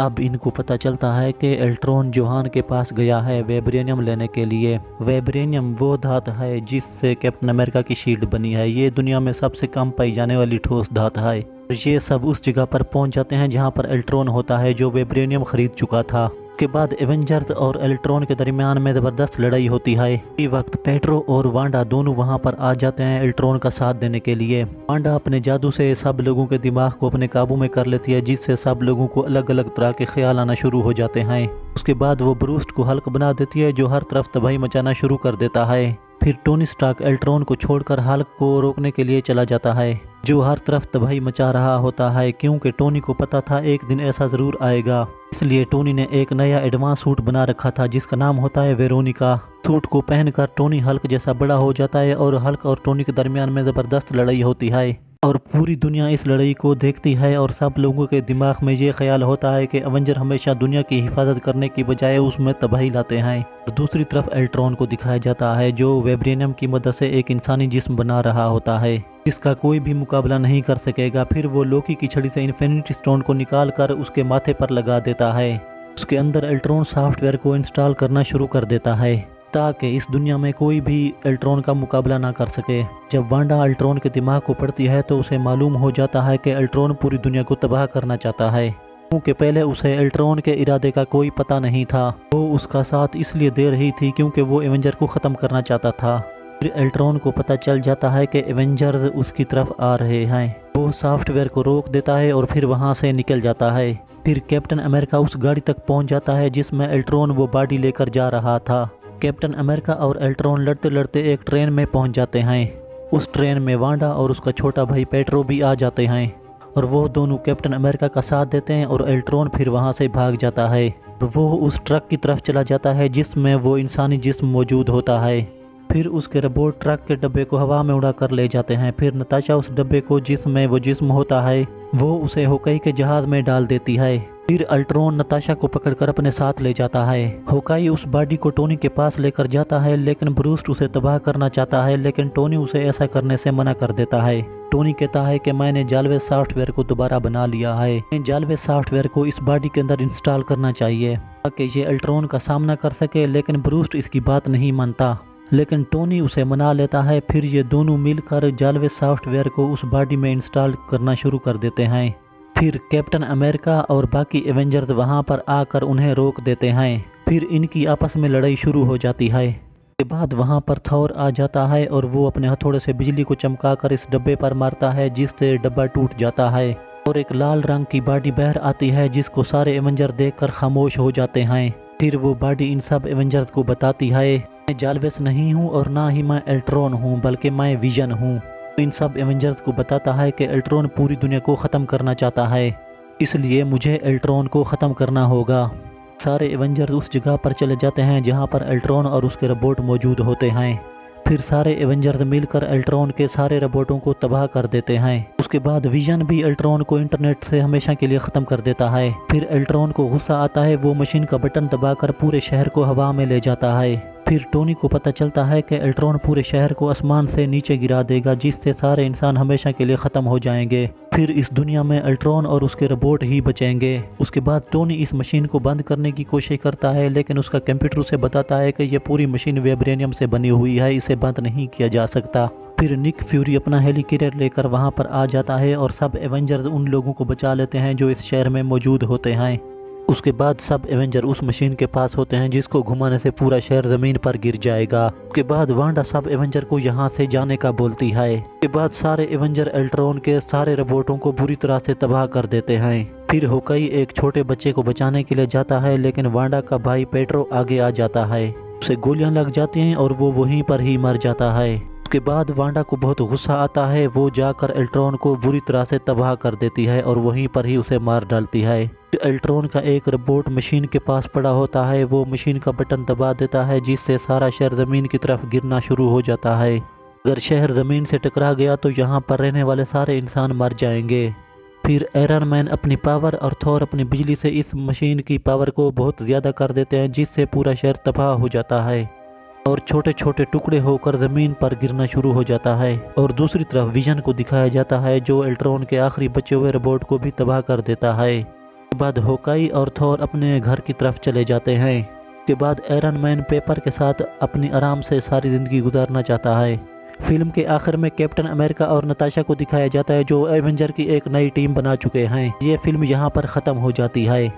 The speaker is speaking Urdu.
اب ان کو پتہ چلتا ہے کہ الٹرون جوہان کے پاس گیا ہے ویبرینیم لینے کے لیے۔ ویبرینیم وہ دھات ہے جس سے کیپٹن امریکہ کی شیلڈ بنی ہے۔ یہ دنیا میں سب سے کم پائی جانے والی ٹھوس دھات ہے۔ یہ سب اس جگہ پر پہنچ جاتے ہیں جہاں پر الٹرون ہوتا ہے جو ویبرینیم خرید چکا تھا۔ اس کے بعد ایونجرز اور الٹرون کے درمیان میں زبردست لڑائی ہوتی ہے۔ اسی وقت پیٹرو اور وانڈا دونوں وہاں پر آ جاتے ہیں الٹرون کا ساتھ دینے کے لیے۔ وانڈا اپنے جادو سے سب لوگوں کے دماغ کو اپنے قابو میں کر لیتی ہے، جس سے سب لوگوں کو الگ الگ طرح کے خیال آنا شروع ہو جاتے ہیں۔ اس کے بعد وہ بروسٹ کو ہلک بنا دیتی ہے جو ہر طرف تباہی مچانا شروع کر دیتا ہے۔ پھر ٹونی سٹارک الٹرون کو چھوڑ کر ہلک کو روکنے کے لیے چلا جاتا ہے جو ہر طرف تباہی مچا رہا ہوتا ہے، کیونکہ ٹونی کو پتا تھا ایک دن ایسا ضرور آئے گا۔ اس لیے ٹونی نے ایک نیا ایڈوانس سوٹ بنا رکھا تھا جس کا نام ہوتا ہے ویرونیکا۔ سوٹ کو پہن کر ٹونی ہلک جیسا بڑا ہو جاتا ہے اور ہلک اور ٹونی کے درمیان میں زبردست لڑائی ہوتی ہے اور پوری دنیا اس لڑائی کو دیکھتی ہے اور سب لوگوں کے دماغ میں یہ خیال ہوتا ہے کہ ایونجر ہمیشہ دنیا کی حفاظت کرنے کی بجائے اس میں تباہی لاتے ہیں۔ اور دوسری طرف الٹرون کو دکھایا جاتا ہے جو ویبرینیم کی مدد سے ایک انسانی جسم بنا رہا ہوتا ہے جس کا کوئی بھی مقابلہ نہیں کر سکے گا۔ پھر وہ لوکی کی چھڑی سے انفینٹی سٹون کو نکال کر اس کے ماتھے پر لگا دیتا ہے۔ اس کے اندر الٹرون سافٹ ویئر کو انسٹال کرنا شروع کر دیتا ہے تاکہ اس دنیا میں کوئی بھی الٹرون کا مقابلہ نہ کر سکے۔ جب وانڈا الٹرون کے دماغ کو پڑھتی ہے تو اسے معلوم ہو جاتا ہے کہ الٹرون پوری دنیا کو تباہ کرنا چاہتا ہے، کیونکہ پہلے اسے الٹرون کے ارادے کا کوئی پتہ نہیں تھا۔ وہ اس کا ساتھ اس لیے دے رہی تھی کیونکہ وہ ایونجر کو ختم کرنا چاہتا تھا۔ پھر الٹرون کو پتہ چل جاتا ہے کہ ایونجرز اس کی طرف آ رہے ہیں۔ وہ سافٹ ویئر کو روک دیتا ہے اور پھر وہاں سے نکل جاتا ہے۔ پھر کیپٹن امریکہ اس گاڑی تک پہنچ جاتا ہے جس میں الٹرون وہ باڈی لے کر جا رہا تھا۔ کیپٹن امریکہ اور الٹرون لڑتے لڑتے ایک ٹرین میں پہنچ جاتے ہیں۔ اس ٹرین میں وانڈا اور اس کا چھوٹا بھائی پیٹرو بھی آ جاتے ہیں اور وہ دونوں کیپٹن امریکہ کا ساتھ دیتے ہیں اور الٹرون پھر وہاں سے بھاگ جاتا ہے۔ وہ اس ٹرک کی طرف چلا جاتا ہے جس میں وہ انسانی جسم موجود ہوتا ہے۔ پھر اس کے روبوٹ ٹرک کے ڈبے کو ہوا میں اڑا کر لے جاتے ہیں۔ پھر نتاشا اس ڈبے کو جس میں وہ جسم ہوتا ہے وہ اسے ہوکائی کے جہاز میں ڈال دیتی ہے۔ پھر الٹرون نتاشا کو پکڑ کر اپنے ساتھ لے جاتا ہے۔ ہوکائی اس باڈی کو ٹونی کے پاس لے کر جاتا ہے لیکن بروسٹ اسے تباہ کرنا چاہتا ہے، لیکن ٹونی اسے ایسا کرنے سے منع کر دیتا ہے۔ ٹونی کہتا ہے کہ میں نے جالویز سافٹ ویئر کو دوبارہ بنا لیا ہے، میں جالویز سافٹ ویئر کو اس باڈی کے اندر انسٹال کرنا چاہیے تاکہ یہ الٹرون کا سامنا کر سکے، لیکن بروسٹ اس کی بات نہیں مانتا، لیکن ٹونی اسے منا لیتا ہے۔ پھر یہ دونوں مل کر جالویز سافٹ ویئر کو اس باڈی میں انسٹال کرنا شروع کر دیتے ہیں۔ پھر کیپٹن امریکہ اور باقی ایونجرز وہاں پر آ کر انہیں روک دیتے ہیں۔ پھر ان کی آپس میں لڑائی شروع ہو جاتی ہے۔ اس کے بعد وہاں پر تھور آ جاتا ہے اور وہ اپنے ہتھوڑے سے بجلی کو چمکا کر اس ڈبے پر مارتا ہے جس سے ڈبہ ٹوٹ جاتا ہے اور ایک لال رنگ کی باڈی باہر آتی ہے جس کو سارے ایونجر دیکھ کر خاموش ہو جاتے ہیں۔ پھر وہ باڈی ان سب ایونجرز کو بتاتی ہے میں جالویز نہیں ہوں اور نہ ہی میں الٹرون ہوں بلکہ میں ویژن ہوں۔ ان سب ایونجرز کو بتاتا ہے کہ الٹرون پوری دنیا کو ختم کرنا چاہتا ہے، اس لیے مجھے الٹرون کو ختم کرنا ہوگا۔ سارے ایونجرز اس جگہ پر چلے جاتے ہیں جہاں پر الٹرون اور اس کے روبوٹ موجود ہوتے ہیں۔ پھر سارے ایونجرز مل کر الٹرون کے سارے روبوٹوں کو تباہ کر دیتے ہیں۔ اس کے بعد ویژن بھی الٹرون کو انٹرنیٹ سے ہمیشہ کے لیے ختم کر دیتا ہے۔ پھر الٹرون کو غصہ آتا ہے، وہ مشین کا بٹن دبا کر پورے شہر کو ہوا میں لے جاتا ہے۔ پھر ٹونی کو پتہ چلتا ہے کہ الٹرون پورے شہر کو آسمان سے نیچے گرا دے گا جس سے سارے انسان ہمیشہ کے لیے ختم ہو جائیں گے۔ پھر اس دنیا میں الٹرون اور اس کے روبوٹ ہی بچیں گے۔ اس کے بعد ٹونی اس مشین کو بند کرنے کی کوشش کرتا ہے لیکن اس کا کمپیوٹر اسے بتاتا ہے کہ یہ پوری مشین ویبرینیم سے بنی ہوئی ہے، اسے بند نہیں کیا جا سکتا۔ پھر نک فیوری اپنا ہیلی کیریئر لے کر وہاں پر آ جاتا ہے اور سب ایونجرز ان لوگوں کو بچا لیتے ہیں جو اس شہر میں موجود ہوتے ہیں۔ اس کے بعد سب ایونجر اس مشین کے پاس ہوتے ہیں جس کو گھمانے سے پورا شہر زمین پر گر جائے گا۔ اس کے بعد وانڈا سب ایونجر کو یہاں سے جانے کا بولتی ہے۔ اس کے بعد سارے ایونجر الٹرون کے سارے روبوٹوں کو بری طرح سے تباہ کر دیتے ہیں۔ پھر ہوکائی ایک چھوٹے بچے کو بچانے کے لیے جاتا ہے لیکن وانڈا کا بھائی پیٹرو آگے آ جاتا ہے، اسے گولیاں لگ جاتی ہیں اور وہ وہیں پر ہی مر جاتا ہے۔ اس کے بعد وانڈا کو بہت غصہ آتا ہے، وہ جا کر الٹرون کو بری طرح سے تباہ کر دیتی ہے اور وہیں پر ہی اسے مار ڈالتی ہے۔ الٹرون کا ایک روبوٹ مشین کے پاس پڑا ہوتا ہے، وہ مشین کا بٹن دبا دیتا ہے جس سے سارا شہر زمین کی طرف گرنا شروع ہو جاتا ہے۔ اگر شہر زمین سے ٹکرا گیا تو یہاں پر رہنے والے سارے انسان مر جائیں گے۔ پھر آئرن مین اپنی پاور اور تھور اپنی بجلی سے اس مشین کی پاور کو بہت زیادہ کر دیتے ہیں جس سے پورا شہر تباہ ہو جاتا ہے اور چھوٹے چھوٹے ٹکڑے ہو کر زمین پر گرنا شروع ہو جاتا ہے۔ اور دوسری طرف ویژن کو دکھایا جاتا ہے جو الٹرون کے آخری بچے ہوئے روبوٹ کو بھی تباہ کر دیتا ہے۔ کے بعد ہوکائی اور تھور اپنے گھر کی طرف چلے جاتے ہیں۔ کے بعد آئرن مین پیپر کے ساتھ اپنی آرام سے ساری زندگی گزارنا چاہتا ہے۔ فلم کے آخر میں کیپٹن امریکہ اور نتاشا کو دکھایا جاتا ہے جو ایونجر کی ایک نئی ٹیم بنا چکے ہیں۔ یہ فلم یہاں پر ختم ہو جاتی ہے۔